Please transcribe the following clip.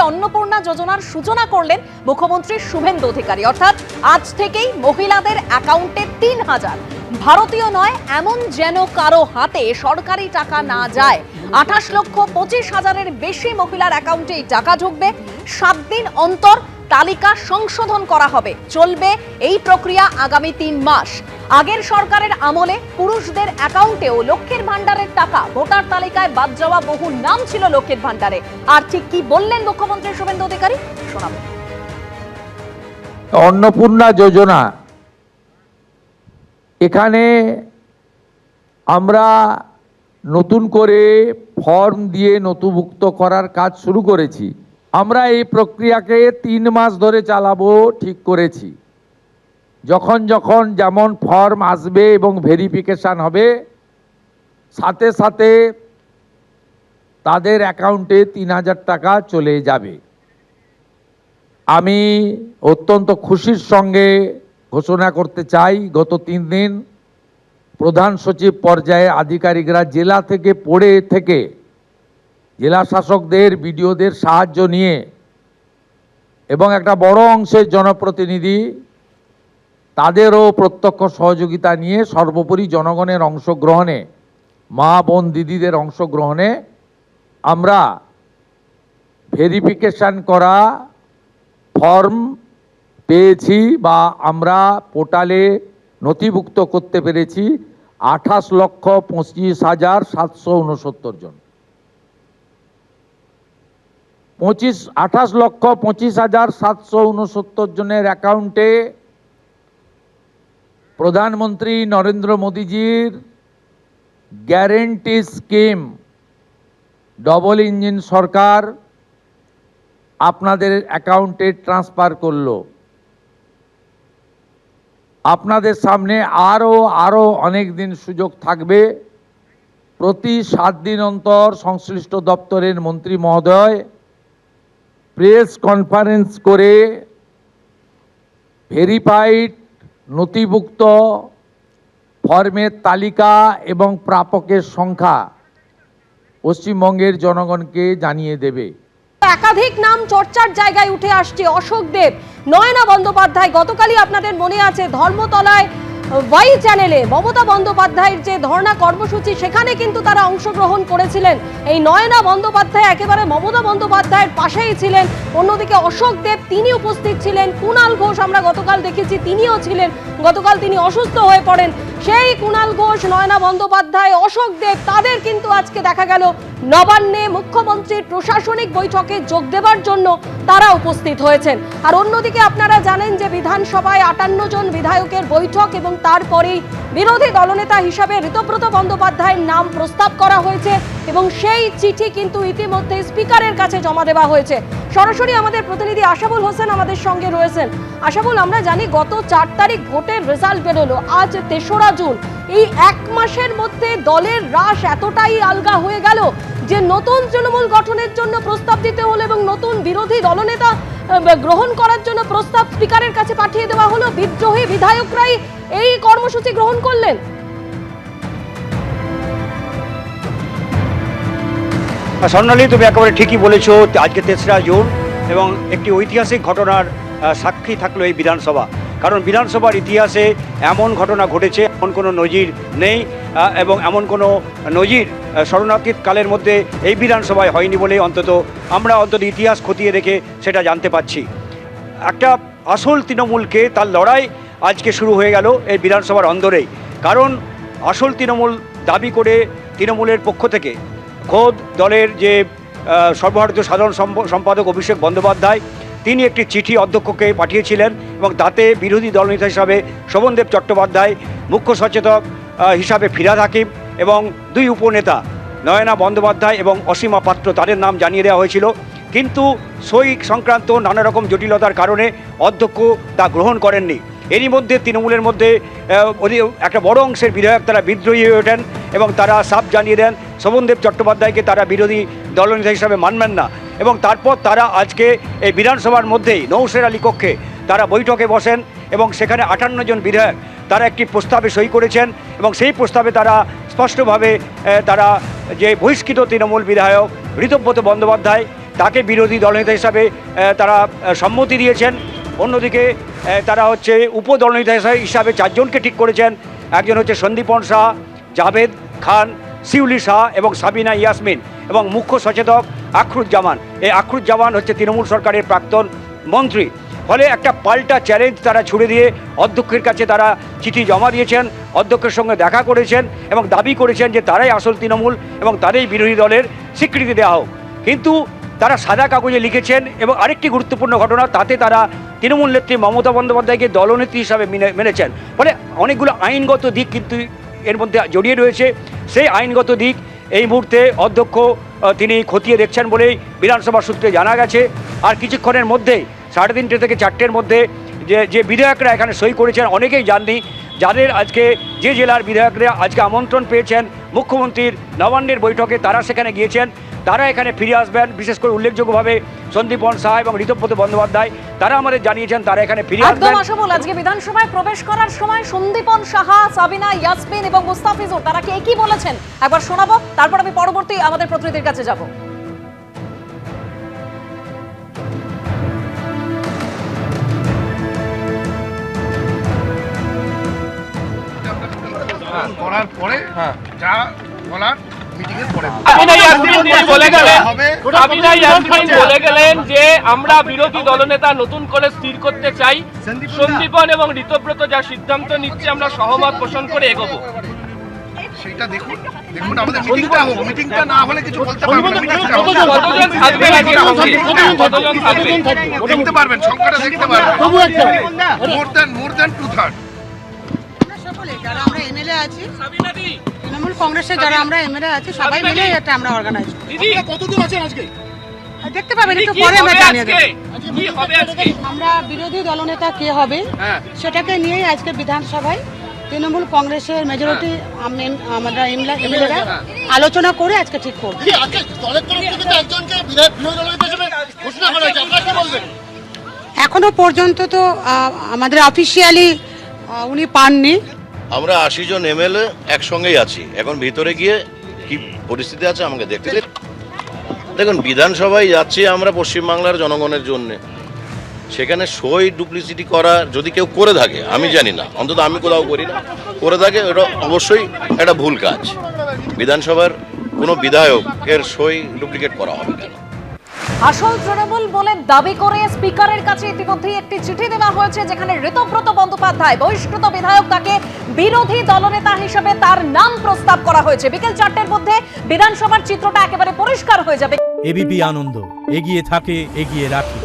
অন্নপূর্ণা যোজনার সূচনা করলেন মুখ্যমন্ত্রী শুভেন্দু অধিকারী। অর্থাৎ আজ থেকেই মহিলাদের অ্যাকাউন্টে ৩,০০০, ভারতীয় নয় এমন যেন কারো হাতে সরকারি টাকা না যায়। ২৮,২৫,০০০-এর বেশি মহিলার অ্যাকাউন্টে এই টাকা ঢুকবে। 7 দিন অন্তর তালিকা সংশোধন করা হবে। চলবে এই প্রক্রিয়া আগামী 3 মাস। আগের সরকারের আমলে পুরুষদের অ্যাকাউন্টেও লক্ষ্মীর ভান্ডারের টাকা, ভোটার তালিকায় বাদ যাওয়া বহু নাম ছিল লক্ষ্মীর ভান্ডারে। আর ঠিক কি বললেন মুখ্যমন্ত্রী শুভেন্দু অধিকারী, শোনাবো। অন্নপূর্ণা যোজনা, এখানে আমরা নতুন করে ফর্ম দিয়ে নথিভুক্ত করার কাজ শুরু করেছি। আমরা এই প্রক্রিয়াকে 3 মাস ধরে চালাবো ঠিক করেছি। যখন যখন যেমন ফর্ম আসবে এবং ভেরিফিকেশান হবে, সাথে সাথে তাদের অ্যাকাউন্টে 3,০০০ টাকা চলে যাবে। আমি অত্যন্ত খুশির সঙ্গে ঘোষণা করতে চাই, গত 3 দিন প্রধান সচিব পর্যায়ে আধিকারিকরা জেলা থেকে জেলা শাসকদের, বিডিওদের সাহায্য নিয়ে এবং একটা বড় অংশের জনপ্রতিনিধি তাদেরও প্রত্যক্ষ সহযোগিতা নিয়ে, সর্বোপরি জনগণের অংশগ্রহণে, মা বোন দিদিদের অংশগ্রহণে আমরা ভেরিফিকেশান করা ফর্ম পেয়েছি বা আমরা পোর্টালে নথিভুক্ত করতে পেরেছি 28,25,769 জন। 28,25,769 জনের অ্যাকাউন্টে প্রধানমন্ত্রী নরেন্দ্র মোদীজির গ্যারেন্টি স্কিম, ডবল ইঞ্জিন সরকার আপনাদের অ্যাকাউন্টে ট্রান্সফার করলো। আপনাদের সামনে আরও অনেক দিন সুযোগ থাকবে। প্রতি 7 দিন অন্তর সংশ্লিষ্ট দপ্তরের মন্ত্রী মহোদয় প্রেস কনফারেন্স করে ভেরিফাইড নথিভুক্ত ফর্মের তালিকা এবং প্রাপকের সংখ্যা পশ্চিমবঙ্গের জনগণকে জানিয়ে দেবে। একাধিক নাম চর্চার জায়গায় উঠে আসছে। অশোক দেব, নয়না বন্দ্যোপাধ্যায়, গতকালই আপনাদের মনে আছে ধর্মতলায় ওয়াই চ্যানেলে মমতা বন্দ্যোপাধ্যায়ের যে ধর্ণা কর্মসূচি, সেখানে কিন্তু তারা অংশগ্রহণ করেছিলেন। এই নয়না বন্দ্যোপাধ্যায় একেবারে মমতা বন্দ্যোপাধ্যায়ের পাশেই ছিলেন। অন্যদিকে অশোক দেব, তিনি উপস্থিত ছিলেন। কুণাল ঘোষ আমরা গতকাল দেখেছি, তিনিও ছিলেন। গতকাল তিনি অসুস্থ হয়ে পড়েন। সেই কুণাল ঘোষ, নয়না বন্দ্যোপাধ্যায়, অশোক দেব, তাদের কিন্তু আজকে দেখা গেল নবান্নে মুখ্যমন্ত্রীর প্রশাসনিক বৈঠকে যোগ দেবার জন্য তারা উপস্থিত হয়েছেন। আর অন্যদিকে আপনারা জানেন যে বিধানসভায় 58 জন বিধায়কের বৈঠক এবং তারপরেই বিরোধী দলনেতা হিসাবে ঋতব্রত বন্দ্যোপাধ্যায়ের নাম প্রস্তাব করা হয়েছে এবং সেই চিঠি কিন্তু ইতিমধ্যে স্পিকারের কাছে জমা দেওয়া হয়েছে। সরাসরি আমাদের প্রতিনিধি আশাবুল হোসেন আমাদের সঙ্গে রয়েছেন। আশাবুল, আমরা জানি গত 4 তারিখ ভোটের রেজাল্ট বেরোলো, আজ 3রা জুন। এই 1 মাসের মধ্যে দলের রাশ এতটাই আলগা হয়ে গেল যে নতুন তৃণমূল গঠনের জন্য প্রস্তাব দিতে হলো এবং নতুন বিরোধী দলনেতা গ্রহণ করার জন্য প্রস্তাব স্পিকারের কাছে পাঠিয়ে দেওয়া হলো। বিদ্রোহী বিধায়করাই এই কর্মসূচি গ্রহণ করলেন। স্বর্ণালী, তুমি একেবারে ঠিকই বলেছো। আজকে 3রা জুন এবং একটি ঐতিহাসিক ঘটনার সাক্ষী থাকলো এই বিধানসভা। কারণ বিধানসভার ইতিহাসে এমন ঘটনা ঘটেছে, এমন কোনো নজির নেই এবং এমন কোনো নজির শরণাতীত কালের মধ্যে এই বিধানসভায় হয়নি বলে আমরা ইতিহাস খতিয়ে দেখে সেটা জানতে পারছি। একটা আসল তৃণমূলকে তার লড়াই আজকে শুরু হয়ে গেল এই বিধানসভার অন্দরেই। কারণ আসল তৃণমূল দাবি করে তৃণমূলের পক্ষ থেকে খোদ দলের যে সর্বভারতীয় সাধারণ সম্পাদক অভিষেক বন্দ্যোপাধ্যায়, তিনি একটি চিঠি অধ্যক্ষকে পাঠিয়েছিলেন এবং তাতে বিরোধী দলনেতা হিসাবে শোভনদেব চট্টোপাধ্যায়, মুখ্য সচেতক হিসাবে ফিরহাদ হাকিম এবং 2 উপনেতা নয়না বন্দ্যোপাধ্যায় এবং অসীমা পাত্র, তাদের নাম জানিয়ে দেওয়া হয়েছিল। কিন্তু সই সংক্রান্ত নানা রকম জটিলতার কারণে অধ্যক্ষ তা গ্রহণ করেননি। এরই মধ্যে তৃণমূলের মধ্যে একটা বড় অংশের বিধায়ক তারা বিদ্রোহী হয়ে ওঠেন এবং তারা সাফ জানিয়ে দেন শোভনদেব চট্টোপাধ্যায়কে তারা বিরোধী দলনেতা হিসাবে মানবেন না। এবং তারপর তারা আজকে এই বিধানসভার মধ্যেই নৌশের আলী কক্ষে তারা বৈঠকে বসেন এবং সেখানে 58 জন বিধায়ক তারা একটি প্রস্তাবে সই করেছেন এবং সেই প্রস্তাবে তারা স্পষ্টভাবে তারা যে বহিষ্কৃত তৃণমূল বিধায়ক ঋতব্রত বন্দ্যোপাধ্যায় তাকে বিরোধী দলনেতা হিসাবে তারা সম্মতি দিয়েছেন। অন্যদিকে তারা হচ্ছে উপদলনেতা হিসাবে 4 জনকে ঠিক করেছেন। একজন হচ্ছে সন্দীপন শাহ, জাভেদ খান, শিউলি শাহ এবং সাবিনা ইয়াসমিন, এবং মুখ্য সচেতক আখরুজ্জামান। এই আখরুজ্জামান হচ্ছে তৃণমূল সরকারের প্রাক্তন মন্ত্রী। ফলে একটা পাল্টা চ্যালেঞ্জ তারা ছুড়ে দিয়ে অধ্যক্ষের কাছে তারা চিঠি জমা দিয়েছেন, অধ্যক্ষের সঙ্গে দেখা করেছেন এবং দাবি করেছেন যে তারাই আসল তৃণমূল এবং তারাই বিরোধী দলের স্বীকৃতি দেওয়া হোক। কিন্তু তারা সাদা কাগজে লিখেছেন। এবং আরেকটি গুরুত্বপূর্ণ ঘটনা, তাতে তারা তৃণমূল নেত্রী মমতা বন্দ্যোপাধ্যায়কে দলনেত্রী হিসাবে মেনেছেন। ফলে অনেকগুলো আইনগত দিক কিন্তু এর মধ্যে জড়িয়ে রয়েছে। সেই আইনগত দিক এই মুহূর্তে অধ্যক্ষ তিনি খতিয়ে দেখছেন বলেই বিধানসভা সূত্রে জানা গেছে। আর কিছুক্ষণের মধ্যেই 3:30 থেকে 4টের মধ্যে যে বিধায়করা এখানে সই করেছেন, অনেকেই জাননি, যাদের আজকে যে জেলার বিধায়করা আজকে আমন্ত্রণ পেয়েছেন মুখ্যমন্ত্রীর নবান্নের বৈঠকে, তারা সেখানে গিয়েছেন। তারা এখানে ফিরে আসবেন। বিশেষ করে উল্লেখযোগ্যভাবে সন্দীপন শাহ এবং ঋতব্রত বন্দ্যোপাধ্যায় তারা আমাদের জানিয়েছেন তারা এখানে ফিরে আসবেন। একদম আশাবল, আজকে বিধানসভায় প্রবেশ করার সময় সন্দীপন সাহা, সাবিনা ইয়াসমিন এবং মুস্তাফিজুর তারা কি বলেছেন একবার শোনাবো, তারপর আমি পরবর্তী আমাদের প্রতিনিধির কাছে যাব। করার পরে যা বলার মিটিং এর পরে বলে গেলেন যে আমরা বিরোধী দলনেতা নতুন করে স্থির করতে চাই। সন্দীপন এবং ঋতব্রত যা সিদ্ধান্ত নিচ্ছে আমরা সহমত পোষণ করে এগোবো। সেটা দেখুন আমাদের মিটিংটা হোক। মিটিংটা না হলে কিছু বলতে পারবেন না। কতজন থাকবেন আজকে সঙ্গে? কতজন থাকবেন? দেখতে পারবেন, সংখ্যাটা দেখতে পারবেন। More than 2/3। যারা আমরা এমএলএ আছি, তৃণমূল কংগ্রেসের যারা আমরা এমএলএ আছি, সবাই মিলে এটা আমরা অর্গানাইজ করি। কতদূর আছেন আজকে দেখতে পাবেন, একটু পরে আমরা জানিয়ে দেব। কি হবে আজকে? আমরা বিরোধী দলনেতা কে হবে সেটাকে নিয়েই আজকে বিধানসভায় তৃণমূল কংগ্রেসের মেজরিটি আমরা এমএলএরা আলোচনা করে আজকে ঠিক করব। এখনো পর্যন্ত তো আমাদের অফিসিয়ালি উনি পাননি। আমরা 80 জন এমএলএ একসঙ্গেই আছি। এখন ভিতরে গিয়ে কি পরিস্থিতি আছে আমাকে দেখতে দিন। দেখুন, বিধানসভায় যাচ্ছি আমরা পশ্চিমবাংলার জনগণের জন্য। সেখানে সই ডুপ্লিসিটি করা যদি কেউ করে থাকে, আমি জানি না, অন্তত আমি কোথাও করি না, করে থাকে, এটা অবশ্যই একটা ভুল কাজ। বিধানসভার কোনো বিধায়কের সই ডুপ্লিকেট করা হবে কেন? আসল তৃণমূল বলে দাবি করে স্পিকারের কাছে ইতিমধ্যেই একটি চিঠি দেওয়া হয়েছে, যেখানে ঋতব্রত বন্দ্যোপাধ্যায় বহিষ্কৃত বিধায়ক, তাকে বিরোধী দলনেতা হিসেবে তার নাম প্রস্তাব করা হয়েছে। বিকেল 4টের মধ্যে বিধানসভার চিত্রটা একেবারে পরিষ্কার হয়ে যাবে। এবিপি আনন্দ, এগিয়ে থাকে, এগিয়ে রাখে।